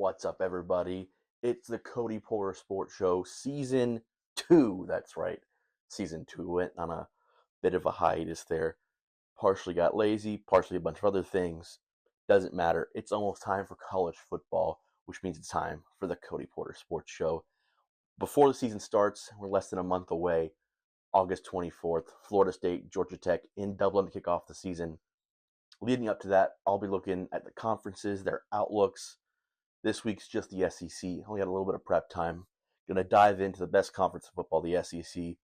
What's up, everybody? It's the Cody Porter Sports Show, Season 2. That's right. Season 2 went on a bit of a hiatus there. Partially got lazy, partially a bunch of other things. Doesn't matter. It's almost time for college football, which means it's time for the Cody Porter Sports Show. Before the season starts, we're less than a month away. August 24th, Florida State, Georgia Tech in Dublin to kick off the season. Leading up to that, I'll be looking at the conferences, their outlooks. This week's just the SEC. Only had a little bit of prep time. Going to dive into the best conference of football, the SEC.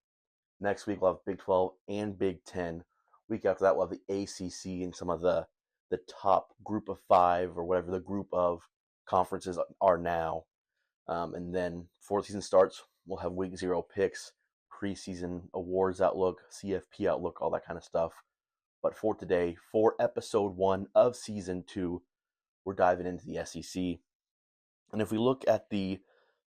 Next week, we'll have Big 12 and Big 10. Week after that, we'll have the ACC and some of the top group of 5 or whatever the group of conferences are now. And then before the season starts, we'll have Week 0 picks, preseason awards outlook, CFP outlook, all that kind of stuff. But for today, for Episode 1 of Season 2, we're diving into the SEC. And if we look at the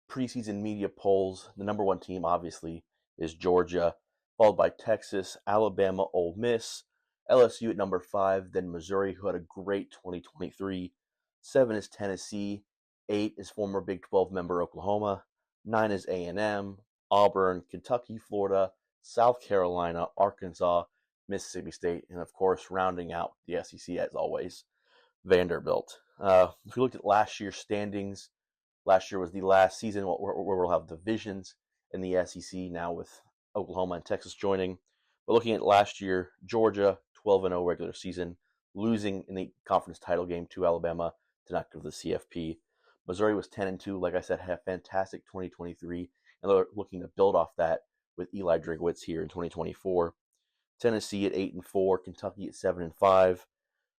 preseason media polls, the number 1 team, obviously, is Georgia, followed by Texas, Alabama, Ole Miss, LSU at number 5, then Missouri, who had a great 2023. 7 is Tennessee, 8 is former Big 12 member Oklahoma, 9 is A&M, Auburn, Kentucky, Florida, South Carolina, Arkansas, Mississippi State, and of course, rounding out the SEC as always, Vanderbilt. If we looked at last year's standings, last year was the last season where we'll have divisions in the SEC now with Oklahoma and Texas joining. But looking at last year, Georgia, 12-0 regular season, losing in the conference title game to Alabama to not go to the CFP. Missouri was 10-2, like I said, had a fantastic 2023, and they're looking to build off that with Eli Drinkwitz here in 2024. Tennessee at 8-4, Kentucky at 7-5,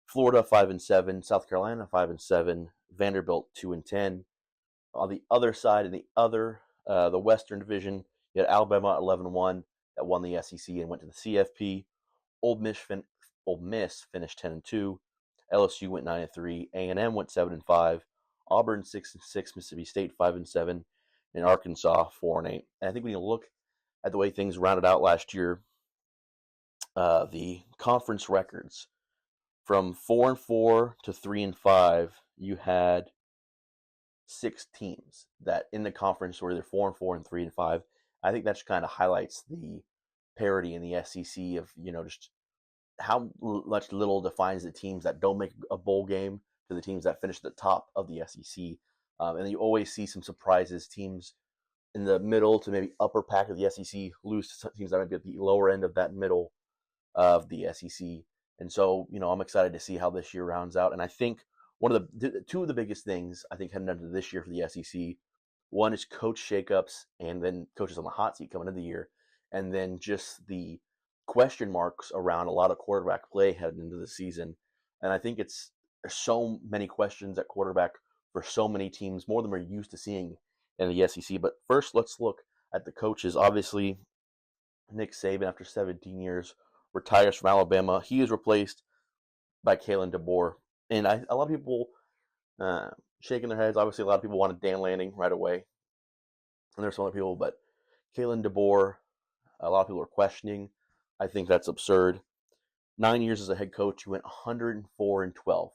Florida 5-7, South Carolina 5-7, Vanderbilt 2-10. On the other side, in the Western Division, you had Alabama 11-1 that won the SEC and went to the CFP. Ole Miss finished 10-2. LSU went 9-3. A&M went 7-5. Auburn 6-6. Mississippi State 5-7, and Arkansas 4-8. And I think when you look at the way things rounded out last year, the conference records from 4-4 to 3-5, you had 6 teams that in the conference were either 4-4 and 3-5. I think that just kind of highlights the parity in the SEC of, just how much little defines the teams that don't make a bowl game to the teams that finish at the top of the SEC. And you always see some surprises. Teams in the middle to maybe upper pack of the SEC lose to some teams that might be at the lower end of that middle of the SEC. And so, I'm excited to see how this year rounds out. And I think two of the biggest things I think heading into this year for the SEC, one is coach shakeups and then coaches on the hot seat coming into the year, and then just the question marks around a lot of quarterback play heading into the season. And I think there's so many questions at quarterback for so many teams, more than we're used to seeing in the SEC. But first, let's look at the coaches. Obviously, Nick Saban, after 17 years, retires from Alabama. He is replaced by Kalen DeBoer. And a lot of people shaking their heads. Obviously, a lot of people wanted Dan Lanning right away. And there's some other people, but Kalen DeBoer, a lot of people are questioning. I think that's absurd. 9 years as a head coach, he went 104-12.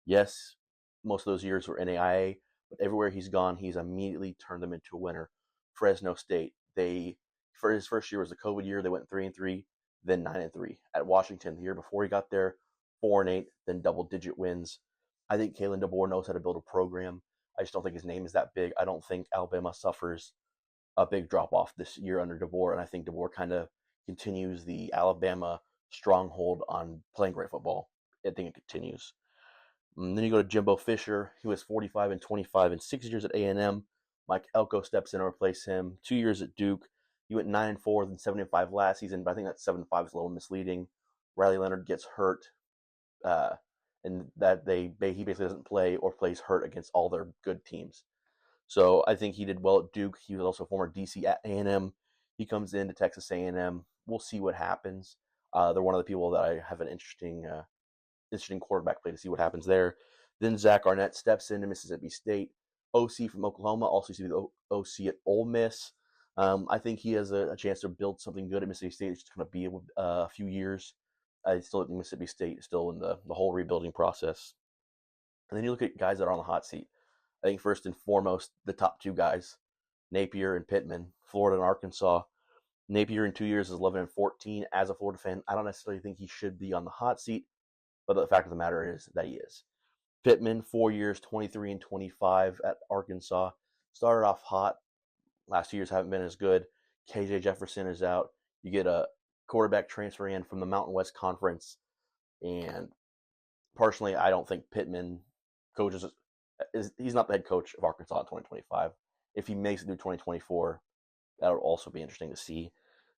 Yes, most of those years were NAIA, but everywhere he's gone, he's immediately turned them into a winner. Fresno State, for his first year was the COVID year, they went 3-3, then 9-3. At Washington, the year before he got there, 4-8, then double-digit wins. I think Kalen DeBoer knows how to build a program. I just don't think his name is that big. I don't think Alabama suffers a big drop-off this year under DeBoer, and I think DeBoer kind of continues the Alabama stronghold on playing great football. I think it continues. And then you go to Jimbo Fisher. He was 45-25 in 6 years at A&M. Mike Elko steps in to replace him. 2 years at Duke. He went 9-4 and 7-5 last season, but I think that 7-5 is a little misleading. Riley Leonard gets hurt, and that he basically doesn't play or plays hurt against all their good teams. So I think he did well at Duke. He was also a former DC at A&M. He comes into Texas A&M. We'll see what happens. They're one of the people that I have an interesting quarterback play to see what happens there. Then Zach Arnett steps into Mississippi State. OC from Oklahoma, also used to be the OC at Ole Miss. I think he has a chance to build something good at Mississippi State. It's going to be a few years. I still think Mississippi State is still in the whole rebuilding process. And then you look at guys that are on the hot seat. I think first and foremost, the top two guys, Napier and Pittman, Florida and Arkansas. Napier in 2 years is 11-14. As a Florida fan, I don't necessarily think he should be on the hot seat, but the fact of the matter is that he is. Pittman, 4 years, 23-25 at Arkansas. Started off hot. Last 2 years haven't been as good. KJ Jefferson is out. You get a quarterback transferring in from the Mountain West Conference. And personally, I don't think Pittman he's not the head coach of Arkansas in 2025. If he makes it through 2024, that would also be interesting to see.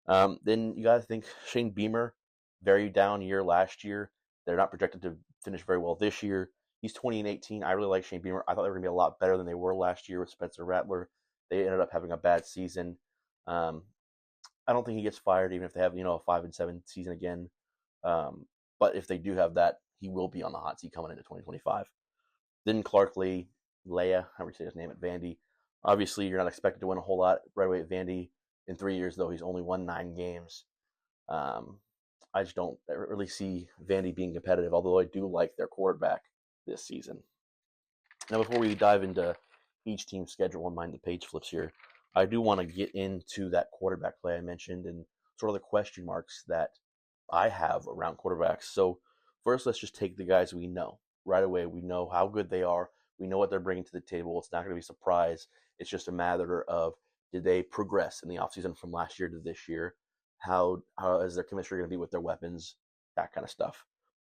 Then you got to think Shane Beamer, very down year last year. They're not projected to finish very well this year. He's 20-18. I really like Shane Beamer. I thought they were going to be a lot better than they were last year with Spencer Rattler. They ended up having a bad season. I don't think he gets fired even if they have a 5-7 season again. But if they do have that, he will be on the hot seat coming into 2025. Then Clark Lee, Leia, however you say his name at Vandy. Obviously, you're not expected to win a whole lot right away at Vandy. In 3 years, though, he's only won 9 games. I just don't really see Vandy being competitive, although I do like their quarterback this season. Now, before we dive into each team's schedule and mind the page flips here, I do want to get into that quarterback play I mentioned and sort of the question marks that I have around quarterbacks. So first, let's just take the guys we know. Right away, we know how good they are. We know what they're bringing to the table. It's not going to be a surprise. It's just a matter of, did they progress in the offseason from last year to this year? How is their chemistry going to be with their weapons? That kind of stuff.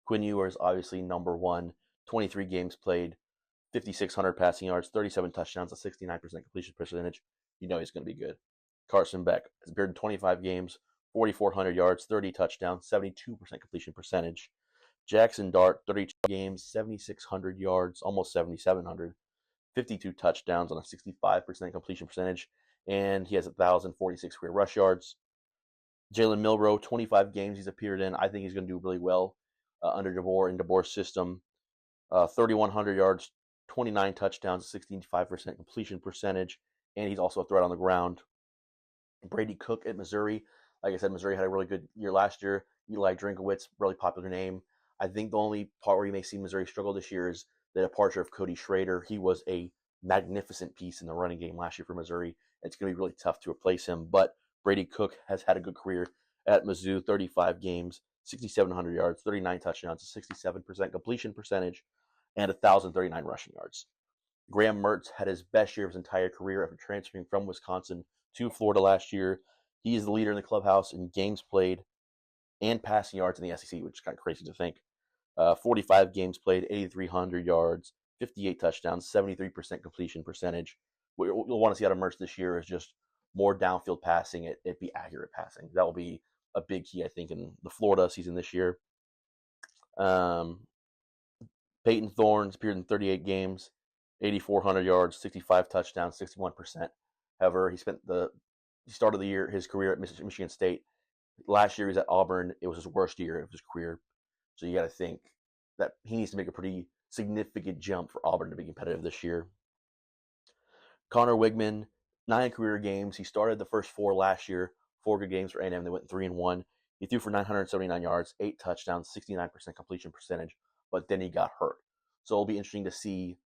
Quinn Ewers, obviously number one, 23 games played, 5,600 passing yards, 37 touchdowns, a 69% completion percentage. You know he's going to be good. Carson Beck has appeared in 25 games, 4,400 yards, 30 touchdowns, 72% completion percentage. Jackson Dart, 32 games, 7,600 yards, almost 7,700, 52 touchdowns on a 65% completion percentage, and he has 1,046 career rush yards. Jalen Milroe, 25 games he's appeared in. I think he's going to do really well under DeBoer in DeBoer's system. 3,100 yards, 29 touchdowns, 65% completion percentage, and he's also a threat on the ground. Brady Cook at Missouri. Like I said, Missouri had a really good year last year. Eli Drinkowitz, really popular name. I think the only part where you may see Missouri struggle this year is the departure of Cody Schrader. He was a magnificent piece in the running game last year for Missouri. It's going to be really tough to replace him, but Brady Cook has had a good career at Mizzou, 35 games, 6,700 yards, 39 touchdowns, a 67% completion percentage, and 1,039 rushing yards. Graham Mertz had his best year of his entire career after transferring from Wisconsin to Florida last year. He is the leader in the clubhouse in games played and passing yards in the SEC, which is kind of crazy to think. 45 games played, 8,300 yards, 58 touchdowns, 73% completion percentage. What you'll want to see out of Mertz this year is just more downfield passing. It be accurate passing. That will be a big key, I think, in the Florida season this year. Peyton Thorne's appeared in 38 games, 8,400 yards, 65 touchdowns, 61%. However, he started his career at Michigan State. Last year he was at Auburn. It was his worst year of his career. So you got to think that he needs to make a pretty significant jump for Auburn to be competitive this year. Connor Wigman, 9 career games. He started the first 4 last year, 4 good games for A&M. They went 3-1. He threw for 979 yards, 8 touchdowns, 69% completion percentage, but then he got hurt. So it'll be interesting to see,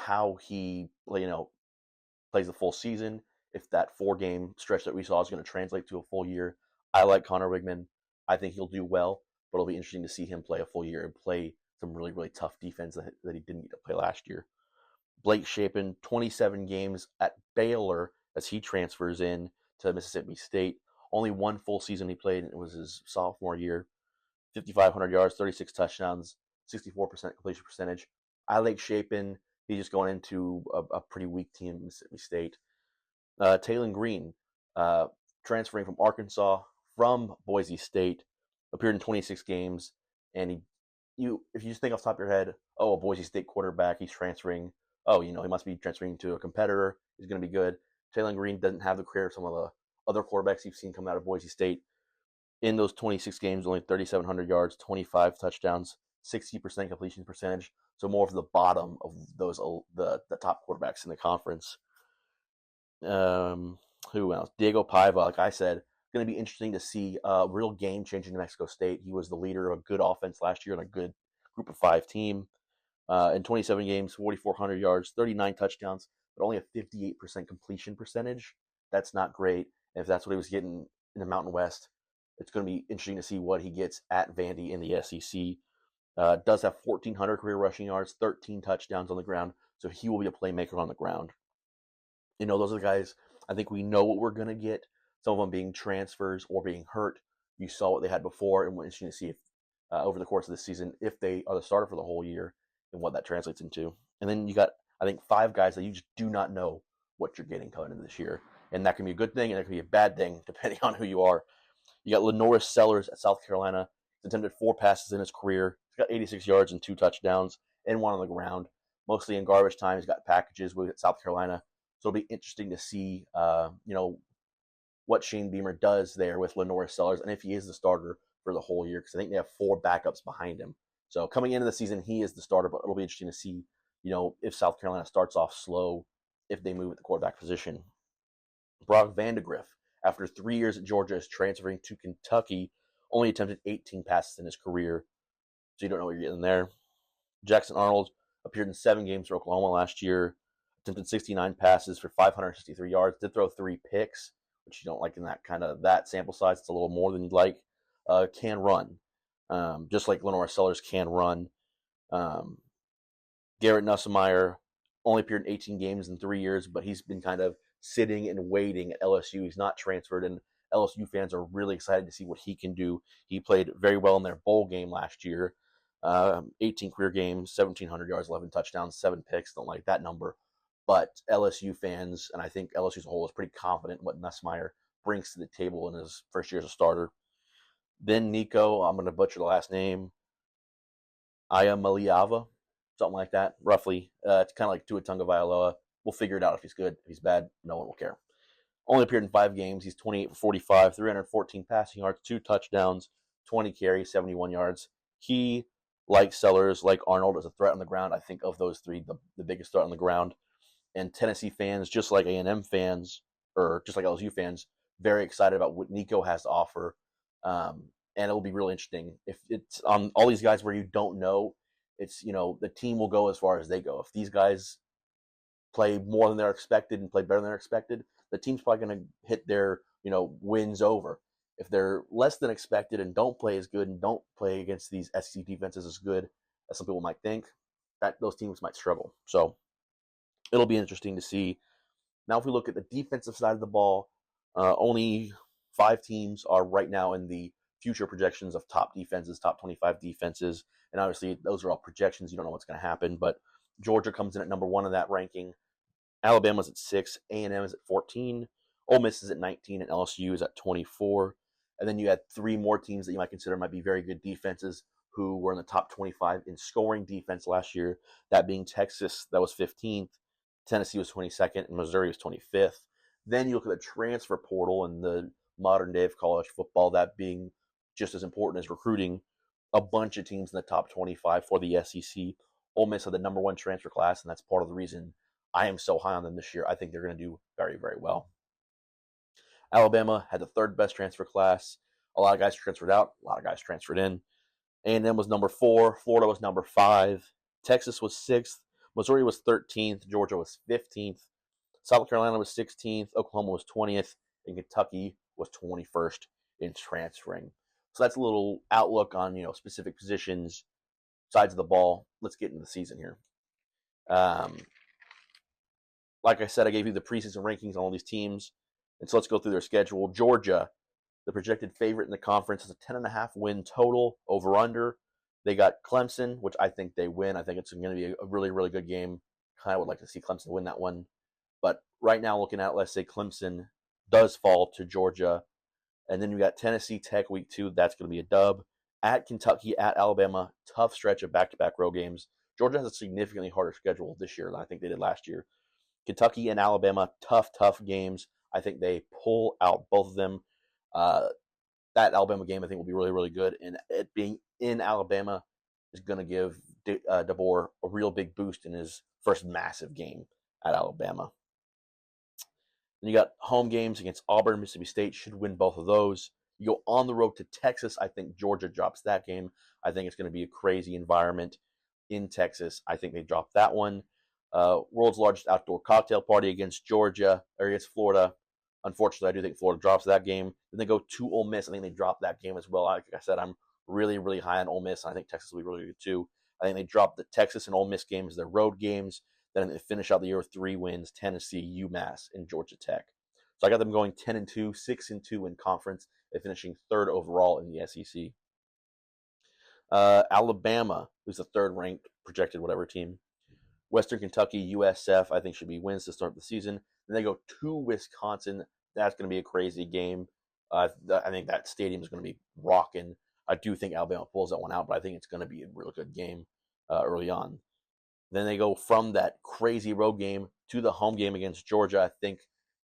how he, plays the full season. If that 4-game stretch that we saw is going to translate to a full year. I like Connor Wigman. I think he'll do well, but it'll be interesting to see him play a full year and play some really, really tough defense that he didn't get to play last year. Blake Shapen, 27 games at Baylor as he transfers in to Mississippi State. Only 1 full season he played, and it was his sophomore year. 5,500 yards, 36 touchdowns, 64% completion percentage. I like Shapen. He's just going into a pretty weak team in Mississippi State. Taylon Green, transferring from Arkansas from Boise State, appeared in 26 games, and if you just think off the top of your head, a Boise State quarterback, he's transferring. He must be transferring to a competitor. He's going to be good. Taylon Green doesn't have the career of some of the other quarterbacks you've seen come out of Boise State. In those 26 games, only 3,700 yards, 25 touchdowns, 60% completion percentage. So more of the bottom of those the top quarterbacks in the conference. Who else? Diego Paiva, like I said, going to be interesting to see a real game change in New Mexico State. He was the leader of a good offense last year and a good group of 5 team. In 27 games, 4,400 yards, 39 touchdowns, but only a 58% completion percentage. That's not great. And if that's what he was getting in the Mountain West, it's going to be interesting to see what he gets at Vandy in the SEC. Does have 1,400 career rushing yards, 13 touchdowns on the ground, so he will be a playmaker on the ground. Those are the guys I think we know what we're going to get. Some of them being transfers or being hurt. You saw what they had before, and we're interesting to see if over the course of this season if they are the starter for the whole year and what that translates into. And then you got, I think, 5 guys that you just do not know what you're getting coming into this year. And that can be a good thing and that can be a bad thing depending on who you are. You got Lenoris Sellers at South Carolina. He's attempted 4 passes in his career. He's got 86 yards and 2 touchdowns and 1 on the ground. Mostly in garbage time. He's got packages with South Carolina. So it'll be interesting to see, what Shane Beamer does there with Lenoris Sellers and if he is the starter for the whole year, because I think they have 4 backups behind him. So coming into the season, he is the starter, but it'll be interesting to see, if South Carolina starts off slow, if they move at the quarterback position. Brock Vandegrift, after 3 years at Georgia, is transferring to Kentucky, only attempted 18 passes in his career, so you don't know what you're getting there. Jackson Arnold appeared in 7 games for Oklahoma last year, attempted 69 passes for 563 yards, did throw 3 picks, which you don't like in that sample size. It's a little more than you'd like. Can run, just like Lenoris Sellers can run. Garrett Nussmeier only appeared in 18 games in 3 years, but he's been kind of sitting and waiting at LSU. He's not transferred, and LSU fans are really excited to see what he can do. He played very well in their bowl game last year. 18 career games, 1,700 yards, 11 touchdowns, 7 picks. Don't like that number. But LSU fans, and I think LSU as a whole, is pretty confident in what Nussmeier brings to the table in his first year as a starter. Then Nico, I'm going to butcher the last name, Ayamaliava, something like that, roughly. It's kind of like Tua Tagovailoa. We'll figure it out if he's good. If he's bad, no one will care. Only appeared in 5 games. He's 28 for 45, 314 passing yards, 2 touchdowns, 20 carries, 71 yards. He, like Sellers, like Arnold, is a threat on the ground. I think of those 3, the biggest threat on the ground. And Tennessee fans, just like A&M fans, or just like LSU fans, very excited about what Nico has to offer. And it will be really interesting. If it's on all these guys where you don't know, it's, the team will go as far as they go. If these guys play more than they're expected and play better than they're expected, the team's probably going to hit their, wins over. If they're less than expected and don't play as good and don't play against these SEC defenses as good as some people might think, that those teams might struggle. So it'll be interesting to see. Now, if we look at the defensive side of the ball, only 5 teams are right now in the future projections of top defenses, top 25 defenses. And obviously, those are all projections. You don't know what's going to happen. But Georgia comes in at number 1 in that ranking. Alabama's at 6. A&M is at 14. Ole Miss is at 19. And LSU is at 24. And then you had 3 more teams that you might consider might be very good defenses who were in the top 25 in scoring defense last year. That being Texas, that was 15th. Tennessee was 22nd. And Missouri was 25th. Then you look at the transfer portal and the modern day of college football, that being just as important as recruiting. A bunch of teams in the top 25 for the SEC. Ole Miss had the number 1 transfer class, and that's part of the reason I am so high on them this year. I think they're going to do very, very well. Alabama had the 3rd best transfer class. A lot of guys transferred out. A lot of guys transferred in. A&M was number 4. Florida was number 5. Texas was 6th. Missouri was 13th. Georgia was 15th. South Carolina was 16th. Oklahoma was 20th. And Kentucky was 21st in transferring. So that's a little outlook on, specific positions, sides of the ball. Let's get into the season here. Like I said, I gave you the preseason rankings on all these teams. And so let's go through their schedule. Georgia, the projected favorite in the conference, is a 10.5 win total, over-under. They got Clemson, which I think they win. I think it's going to be a really, really good game. Kind of would like to see Clemson win that one. But right now, looking at, let's say Clemson does fall to Georgia. And then you got Tennessee Tech week 2. That's going to be a dub. At Kentucky, at Alabama, tough stretch of back-to-back road games. Georgia has a significantly harder schedule this year than I think they did last year. Kentucky and Alabama, tough games. I think they pull out both of them. That Alabama game, I think, will be really, really good. And it being in Alabama is going to give DeBoer a real big boost in his first massive game at Alabama. Then you got home games against Auburn, Mississippi State. Should win both of those. You go on the road to Texas. I think Georgia drops that game. I think it's going to be a crazy environment. in Texas. I think they drop that one. World's largest outdoor cocktail party against Georgia, or against Florida. Unfortunately, I do think Florida drops that game. Then they go to Ole Miss. I think they drop that game as well. Like I said, I'm really, really high on Ole Miss. I think Texas will be really good too. I think they drop the Texas and Ole Miss games, their road games. Then they finish out the year with 3 wins: Tennessee, UMass, and Georgia Tech. So I got them going 10-2, 6-2 in conference, and finishing third overall in the SEC. Alabama, who's the third-ranked projected whatever team. Western Kentucky, USF, I think should be wins to start the season. Then they go to Wisconsin. That's going to be a crazy game. I think that stadium is going to be rocking. I do think Alabama pulls that one out, but I think it's going to be a really good game early on. Then they go from that crazy road game to the home game against Georgia. I think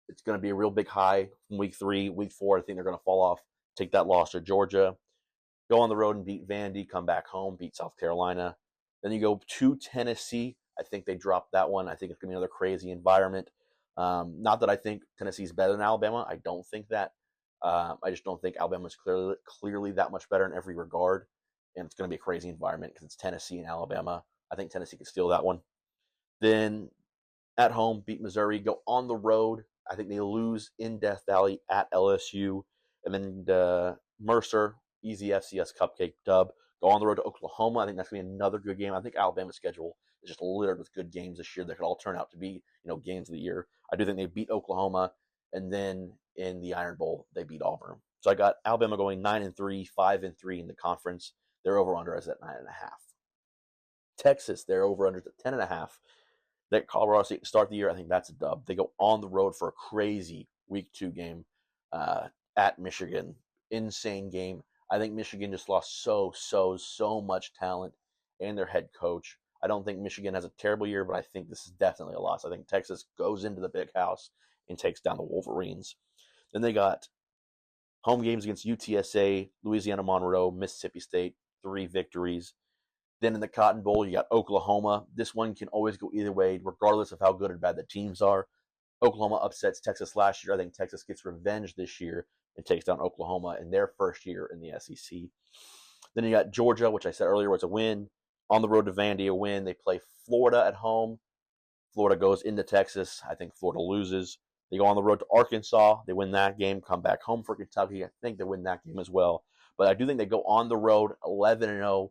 it's going to be a real big high from week 3. Week 4, I think they're going to fall off, take that loss to Georgia. Go on the road and beat Vandy, come back home, beat South Carolina. Then you go to Tennessee. I think they drop that one. I think it's going to be another crazy environment. Not that I think Tennessee's better than Alabama. I don't think that. I just don't think Alabama's clearly that much better in every regard. And it's going to be a crazy environment because it's Tennessee and Alabama. I think Tennessee can steal that one. Then at home, beat Missouri. Go on the road. I think they lose in Death Valley at LSU. And then Mercer, easy FCS cupcake dub. Go on the road to Oklahoma. I think that's going to be another good game. I think Alabama's schedule is just littered with good games this year that could all turn out to be, games of the year. I do think they beat Oklahoma, and then in the Iron Bowl, they beat Auburn. So I got Alabama going 9-3, 5-3 in the conference. Their over-under is at 9.5. Texas, their over-under is at 10.5. That Colorado State to start the year, I think that's a dub. They go on the road for a crazy Week 2 game at Michigan. Insane game. I think Michigan just lost so much talent and their head coach. I don't think Michigan has a terrible year, but I think this is definitely a loss. I think Texas goes into the big house and takes down the Wolverines. Then they got home games against UTSA, Louisiana Monroe, Mississippi State, 3 victories. Then in the Cotton Bowl, you got Oklahoma. This one can always go either way, regardless of how good or bad the teams are. Oklahoma upsets Texas last year. I think Texas gets revenge this year and takes down Oklahoma in their first year in the SEC. Then you got Georgia, which I said earlier was a win. On the road to Vandy, a win. They play Florida at home. Florida goes into Texas. I think Florida loses. They go on the road to Arkansas. They win that game, come back home for Kentucky. I think they win that game as well. But I do think they go on the road 11-0.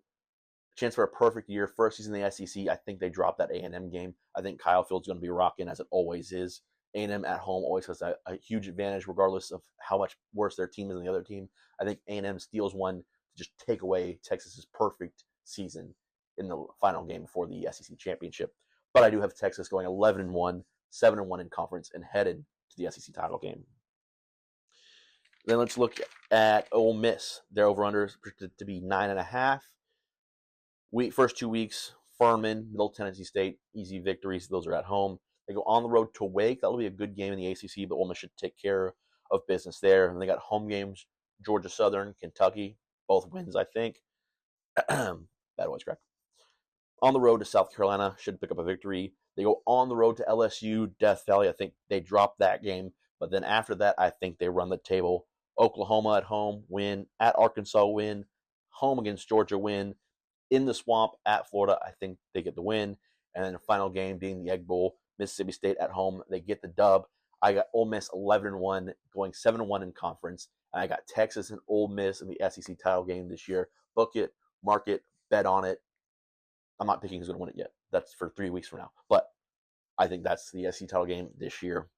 Chance for a perfect year. First season in the SEC. I think they drop that A&M game. I think Kyle Field's going to be rocking, as it always is. A&M at home always has a huge advantage, regardless of how much worse their team is than the other team. I think A&M steals one to just take away Texas's perfect season in the final game before the SEC championship. But I do have Texas going 11-1, 7-1 in conference, and headed to the SEC title game. Then let's look at Ole Miss. Their over-under is predicted to be 9.5. First 2 weeks, Furman, Middle Tennessee State, easy victories. Those are at home. They go on the road to Wake. That'll be a good game in the ACC, but Ole Miss should take care of business there. And they got home games, Georgia Southern, Kentucky, both wins, I think. Bad voice crack. On the road to South Carolina, should pick up a victory. They go on the road to LSU, Death Valley. I think they drop that game. But then after that, I think they run the table. Oklahoma at home, win. At Arkansas, win. Home against Georgia, win. In the Swamp at Florida, I think they get the win. And then the final game being the Egg Bowl, Mississippi State at home. They get the dub. I got Ole Miss 11-1, going 7-1 in conference. And I got Texas and Ole Miss in the SEC title game this year. Book it, mark it, bet on it. I'm not picking who's going to win it yet. That's for 3 weeks from now. But I think that's the SEC title game this year.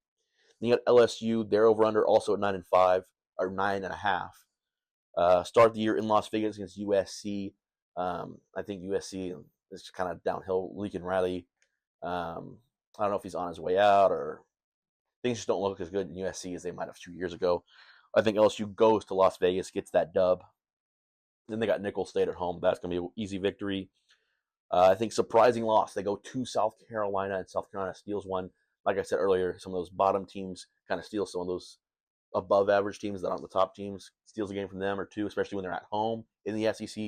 Then you got LSU. They're over under also at 9-5 or 9.5. Start the year in Las Vegas against USC. I think USC is kind of downhill. Lincoln Riley. I don't know if he's on his way out or things just don't look as good in USC as they might have 2 years ago. I think LSU goes to Las Vegas, gets that dub. Then they got Nicholls State at home. That's going to be an easy victory. I think surprising loss. They go to South Carolina, and South Carolina steals one. Like I said earlier, some of those bottom teams kind of steal some of those above average teams that aren't the top teams. Steals a game from them or two, especially when they're at home in the SEC.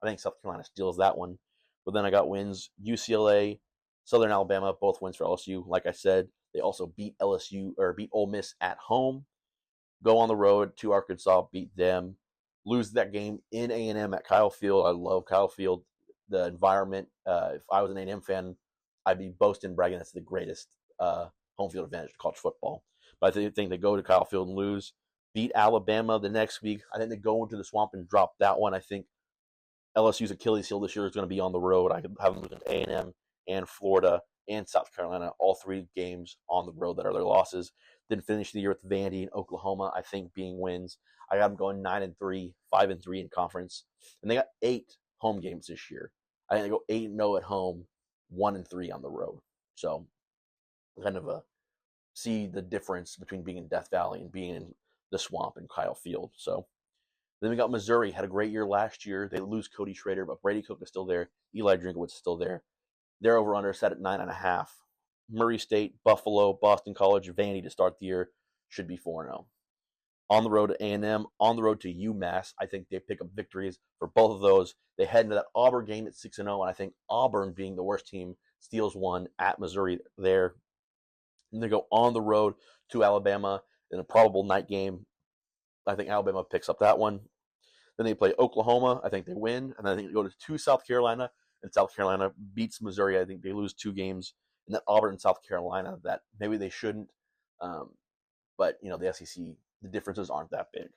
I think South Carolina steals that one. But then I got wins. UCLA, Southern Alabama, both wins for LSU. Like I said, they also beat Ole Miss at home. Go on the road to Arkansas, beat them. Lose that game in A&M at Kyle Field. I love Kyle Field. the environment. If I was an A&M fan, I'd be boasting, bragging that's the greatest home field advantage to college football. But I think they go to Kyle Field and lose, beat Alabama the next week. I think they go into the swamp and drop that one. I think LSU's Achilles heel this year is going to be on the road. I could have them losing A&M and Florida and South Carolina, all 3 games on the road that are their losses. Then finish the year with Vandy and Oklahoma, I think, being wins. I got them going 9-3, 5-3 in conference. And they got 8 home games this year. I think they go 8-0 at home, 1-3 on the road. So kind of see the difference between being in Death Valley and being in the swamp in Kyle Field. So then we got Missouri, had a great year last year. They lose Cody Schrader, but Brady Cook is still there. Eli Drinkowitz is still there. Their over-under set at 9.5. Murray State, Buffalo, Boston College, Vandy to start the year should be 4-0. On the road to A&M, on the road to UMass. I think they pick up victories for both of those. They head into that Auburn game at 6-0, and I think Auburn, being the worst team, steals one at Missouri there. And they go on the road to Alabama in a probable night game. I think Alabama picks up that one. Then they play Oklahoma. I think they win. And I think they go to South Carolina, and South Carolina beats Missouri. I think they lose 2 games. And then Auburn and South Carolina, that maybe they shouldn't. But, the SEC, the differences aren't that big.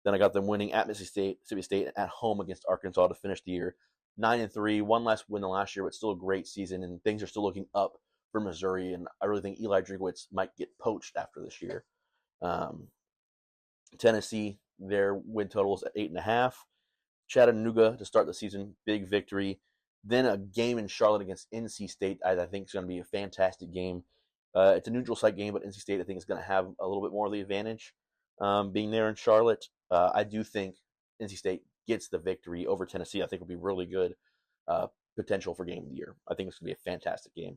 Then I got them winning at Mississippi State at home against Arkansas to finish the year 9-3, one less win than last year, but still a great season, and things are still looking up for Missouri, and I really think Eli Drinkowitz might get poached after this year. Tennessee, their win total is at 8.5. Chattanooga to start the season, big victory. Then a game in Charlotte against NC State, I think is going to be a fantastic game. It's a neutral site game, but NC State, I think, is going to have a little bit more of the advantage being there in Charlotte. I do think NC State gets the victory over Tennessee. I think it'll be really good potential for game of the year. I think it's going to be a fantastic game.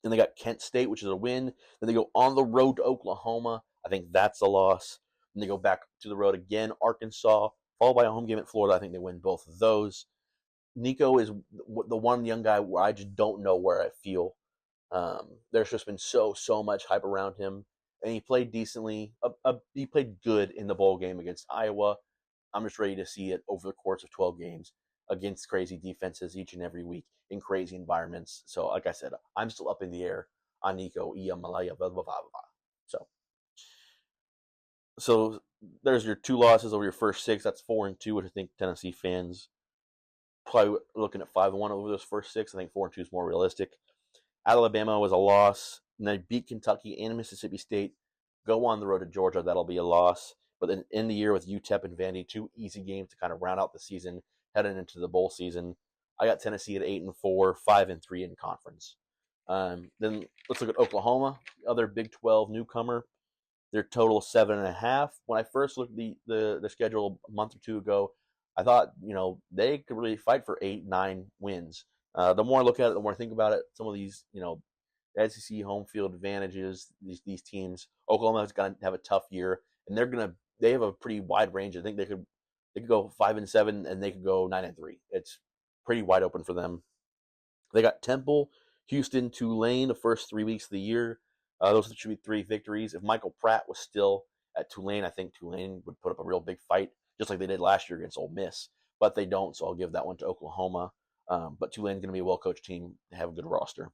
Then they got Kent State, which is a win. Then they go on the road to Oklahoma. I think that's a loss. Then they go back to the road again, Arkansas, followed by a home game at Florida. I think they win both of those. Nico is the one young guy where I just don't know where I feel. There's just been so much hype around him, and he played decently. He played good in the bowl game against Iowa. I'm just ready to see it over the course of 12 games against crazy defenses each and every week in crazy environments. So, like I said, I'm still up in the air on Nico Iamaleava. So there's your 2 losses over your first 6. That's 4-2, which I think Tennessee fans probably looking at 5-1 over those first 6. I think 4-2 is more realistic. Alabama was a loss, and they beat Kentucky and Mississippi State. Go on the road to Georgia, that'll be a loss. But then end the year with UTEP and Vandy, 2 easy games to kind of round out the season, heading into the bowl season. I got Tennessee at 8-4, 5-3 in conference. Then let's look at Oklahoma, other Big 12 newcomer. Their total 7.5. When I first looked at the schedule a month or 2 ago, I thought, they could really fight for 8-9 wins. The more I look at it, the more I think about it, some of these, SEC home field advantages, these teams, Oklahoma's going to have a tough year, and they have a pretty wide range. I think they could go 5-7, and they could go 9-3. It's pretty wide open for them. They got Temple, Houston, Tulane the first 3 weeks of the year. Those should be 3 victories. If Michael Pratt was still at Tulane, I think Tulane would put up a real big fight, just like they did last year against Ole Miss. But they don't, so I'll give that one to Oklahoma. But Tulane's going to be a well-coached team. They have a good roster.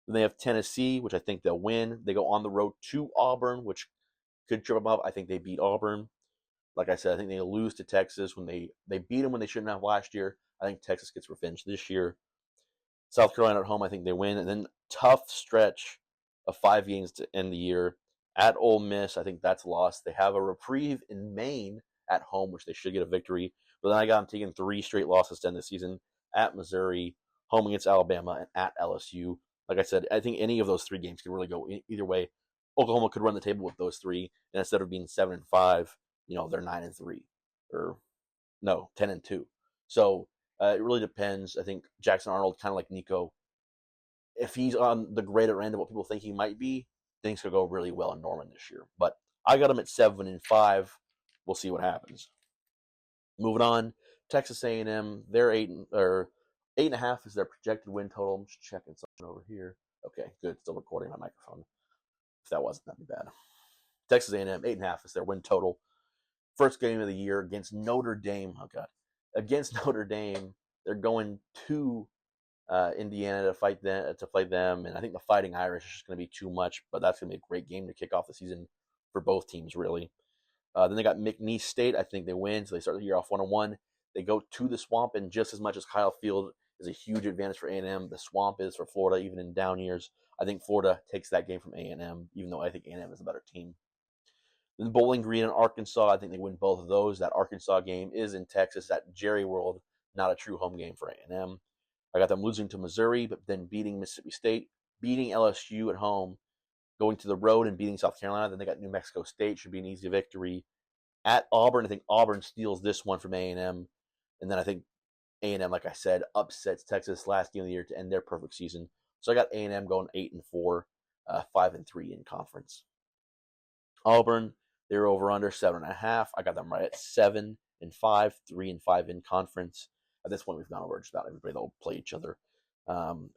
Then they have Tennessee, which I think they'll win. They go on the road to Auburn, which could trip them up. I think they beat Auburn. Like I said, I think they lose to Texas when they beat them when they shouldn't have last year. I think Texas gets revenge this year. South Carolina at home, I think they win. And then tough stretch of 5 games to end the year. At Ole Miss, I think that's lost. They have a reprieve in Maine at home, which they should get a victory. But then I got them taking 3 straight losses to end the season. At Missouri, home against Alabama, and at LSU. Like I said, I think any of those 3 games could really go either way. Oklahoma could run the table with those 3, and instead of being 7-5, they're 9-3, or no, 10-2. So it really depends. I think Jackson Arnold, kind of like Nico, if he's on the greater end of what people think he might be, things could go really well in Norman this year. But I got him at 7-5. We'll see what happens. Moving on, Texas A&M, they're 8.5 is their projected win total. I'm just checking something over here. Okay, good. Still recording my microphone. If that wasn't, that'd be bad. Texas A&M, 8.5 is their win total. First game of the year against Notre Dame. Oh, God. Against Notre Dame, They're going to Indiana to play them, and I think the Fighting Irish is just going to be too much. But that's going to be a great game to kick off the season for both teams, really. Then they got McNeese State. I think they win, so they start the year off 1-1. They go to the Swamp, and just as much as Kyle Field is a huge advantage for A&M, the Swamp is for Florida, even in down years. I think Florida takes that game from A&M, even though I think A&M is a better team. Then Bowling Green and Arkansas, I think they win both of those. That Arkansas game is in Texas at Jerry World, not a true home game for A&M. I got them losing to Missouri, but then beating Mississippi State, beating LSU at home, going to the road and beating South Carolina. Then they got New Mexico State, should be an easy victory. At Auburn, I think Auburn steals this one from A&M. And then I think A&M, like I said, upsets Texas last game of the year to end their perfect season. So I got A&M going 8-4, 5-3 in conference. Auburn, they're over under 7.5. I got them right at 7-5, 3-5 in conference. At this point, we've gone over just about everybody that will play each other.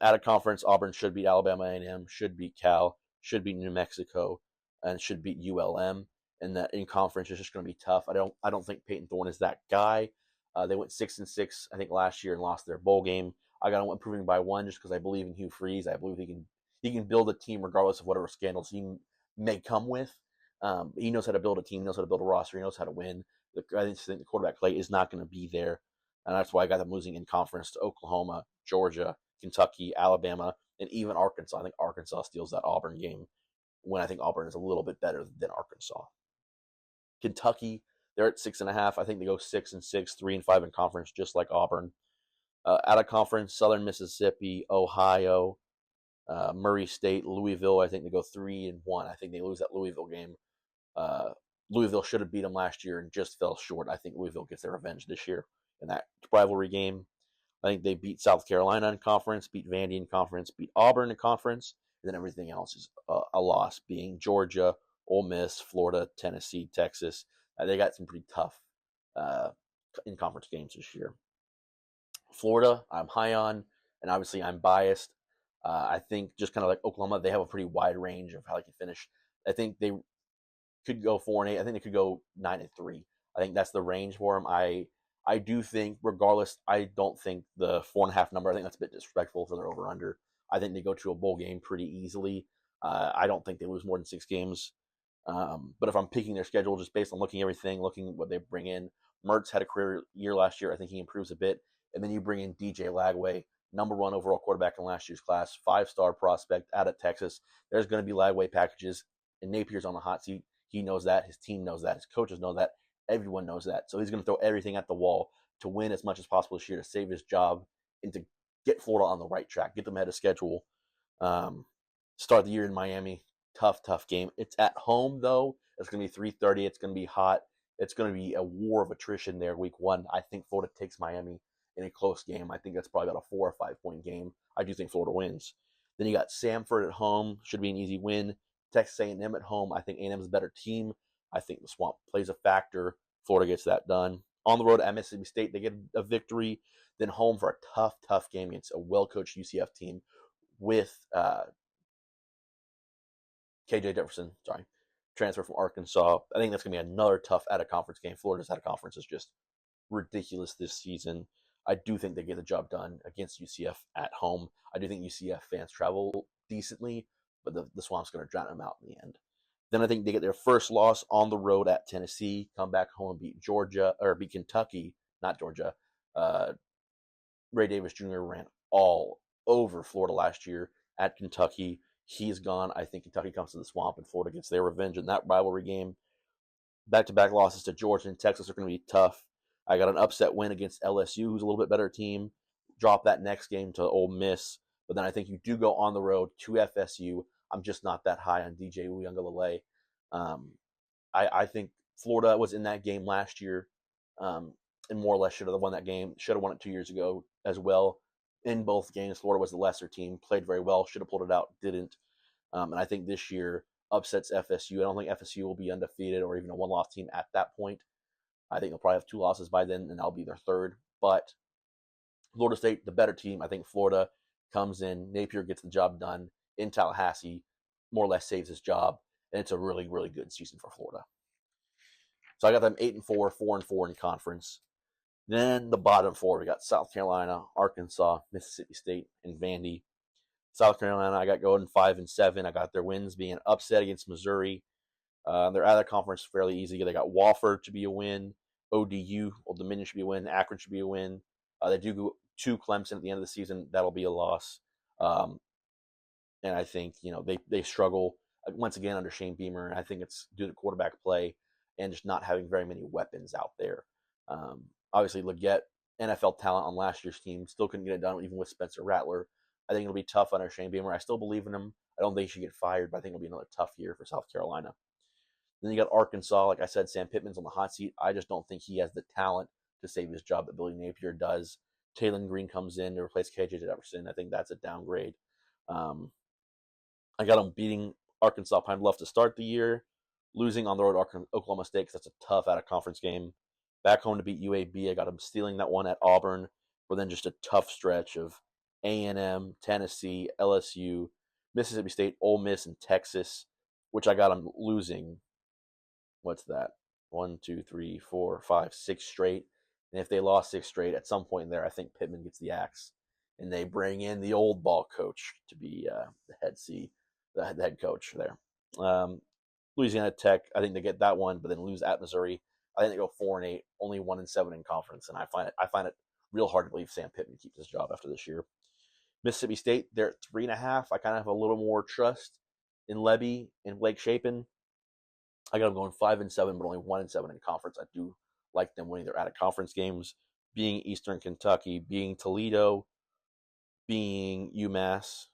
At a conference, Auburn should beat Alabama A&M, should beat Cal, should beat New Mexico, and should beat ULM. And that in conference is just going to be tough. I don't think Peyton Thorne is that guy. They went 6-6, I think, last year and lost their bowl game. I got them improving by 1 just because I believe in Hugh Freeze. I believe he can build a team regardless of whatever scandals he may come with. He knows how to build a team, knows how to build a roster, he knows how to win. I think the quarterback play is not going to be there. And that's why I got them losing in conference to Oklahoma, Georgia, Kentucky, Alabama, and even Arkansas. I think Arkansas steals that Auburn game when I think Auburn is a little bit better than Arkansas. Kentucky, they're at 6.5. I think they go 6-6, 3-5 in conference, just like Auburn. Out of conference, Southern Mississippi, Ohio, Murray State, Louisville. I think they go 3-1. I think they lose that Louisville game. Louisville should have beat them last year and just fell short. I think Louisville gets their revenge this year in that rivalry game. I think they beat South Carolina in conference, beat Vandy in conference, beat Auburn in conference, and then everything else is a loss, being Georgia, Ole Miss, Florida, Tennessee, Texas. They got some pretty tough in-conference games this year. Florida, I'm high on, and obviously I'm biased. I think just kind of like Oklahoma, they have a pretty wide range of how they can finish. I think they could go 4-8. I think they could go 9-3. I think that's the range for them. I do think, regardless, I don't think the 4.5 number, I think that's a bit disrespectful for their over-under. I think they go to a bowl game pretty easily. I don't think they lose more than 6 games. But if I'm picking their schedule just based on looking at everything, looking at what they bring in, Mertz had a career year last year. I think he improves a bit. And then you bring in DJ Lagway, number 1 overall quarterback in last year's class, 5-star prospect out of Texas. There's going to be Lagway packages, and Napier's on the hot seat. He knows that. His team knows that. His coaches know that. Everyone knows that. So he's going to throw everything at the wall to win as much as possible this year, to save his job, and to get Florida on the right track, get them ahead of schedule. Start the year in Miami. Tough game. It's at home, though. It's going to be 3:30. It's going to be hot. It's going to be a war of attrition there week 1. I think Florida takes Miami in a close game. I think that's probably about a 4 or 5 point game. I do think Florida wins. Then you got Samford at home. Should be an easy win. Texas A&M at home. I think A&M is a better team. I think the Swamp plays a factor. Florida gets that done. On the road at Mississippi State, they get a victory. Then home for a tough game against a well-coached UCF team with KJ Jefferson, transfer from Arkansas. I think that's going to be another tough out-of-conference game. Florida's out-of-conference is just ridiculous this season. I do think they get the job done against UCF at home. I do think UCF fans travel decently, but the Swamp's going to drown them out in the end. Then I think they get their first loss on the road at Tennessee, come back home and beat Kentucky, not Georgia. Ray Davis Jr. ran all over Florida last year at Kentucky. He's gone. I think Kentucky comes to the Swamp and Florida gets their revenge in that rivalry game. Back-to-back losses to Georgia and Texas are going to be tough. I got an upset win against LSU, who's a little bit better team. Drop that next game to Ole Miss. But then I think you do go on the road to FSU. I'm just not that high on DJ Uiagalelei. I think Florida was in that game last year and more or less should have won that game. Should have won it 2 years ago as well. In both games, Florida was the lesser team, played very well, should have pulled it out, didn't. And I think this year upsets FSU. I don't think FSU will be undefeated or even a one-loss team at that point. I think they'll probably have 2 losses by then, and that'll be their 3rd. But Florida State, the better team. I think Florida comes in. Napier gets the job done in Tallahassee, more or less saves his job, and it's a really, really good season for Florida. So I got them 8-4, 4-4 in conference. Then the bottom four, we got South Carolina, Arkansas, Mississippi State, and Vandy. South Carolina, I got going 5-7. I got their wins being an upset against Missouri. They're out of the conference fairly easy. They got Wofford to be a win. ODU, Old Dominion should be a win. Akron should be a win. They do go to Clemson at the end of the season. That'll be a loss. And I think, they struggle once again under Shane Beamer. And I think it's due to quarterback play and just not having very many weapons out there. Obviously, Leggett, NFL talent on last year's team, still couldn't get it done even with Spencer Rattler. I think it'll be tough under Shane Beamer. I still believe in him. I don't think he should get fired, but I think it'll be another tough year for South Carolina. Then you got Arkansas. Like I said, Sam Pittman's on the hot seat. I just don't think he has the talent to save his job that Billy Napier does. Taylon Green comes in to replace KJ Jefferson. I think that's a downgrade. I got him beating Arkansas Pine Bluff to start the year, losing on the road to Oklahoma State because that's a tough out-of-conference game. Back home to beat UAB. I got him stealing that one at Auburn, but then just a tough stretch of A&M, Tennessee, LSU, Mississippi State, Ole Miss, and Texas, which I got them losing. What's that? 1, 2, 3, 4, 5, 6 straight. And if they lost 6 straight, at some point in there, I think Pittman gets the axe, and they bring in the old ball coach to be the head coach there. Louisiana Tech, I think they get that one, but then lose at Missouri. I think they go 4-8, only 1-7 in conference, and I find it real hard to believe Sam Pittman keeps his job after this year. Mississippi State, they're at 3.5. I kind of have a little more trust in Lebby and Blake Shapen. I got them going 5-7, but only 1-7 in conference. I do like them winning their out-of-conference games, being Eastern Kentucky, being Toledo, being UMass.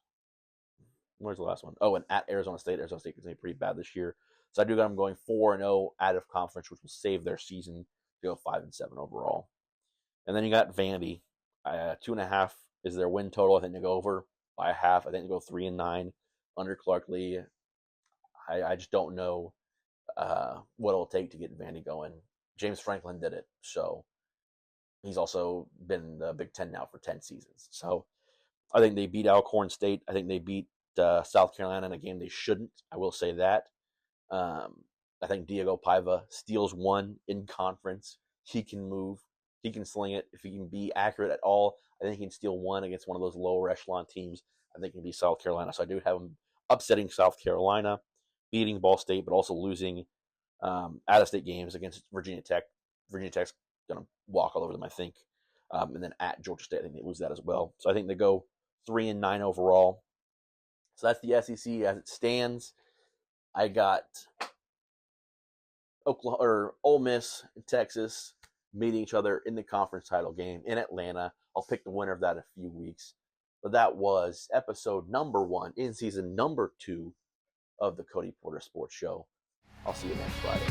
Where's the last one? Oh, and at Arizona State. Arizona State is pretty bad this year. So I do got them going 4-0 out of conference, which will save their season to go 5-7 overall. And then you got Vandy. 2.5 is their win total. I think they go over by a half. I think they go 3-9 under Clark Lee. I just don't know what it'll take to get Vandy going. James Franklin did it, so he's also been in the Big Ten now for 10 seasons. So I think they beat Alcorn State. I think they beat South Carolina in a game they shouldn't. I will say that. I think Diego Paiva steals one in conference. He can move. He can sling it. If he can be accurate at all, I think he can steal one against one of those lower echelon teams. I think it can be South Carolina. So I do have him upsetting South Carolina, beating Ball State, but also losing out-of-state games against Virginia Tech. Virginia Tech's going to walk all over them, I think. And then at Georgia State, I think they lose that as well. So I think they go 3-9 overall. So that's the SEC as it stands. I got Ole Miss and Texas meeting each other in the conference title game in Atlanta. I'll pick the winner of that in a few weeks. But that was episode number 1 in season number 2 of the Cody Porter Sports Show. I'll see you next Friday.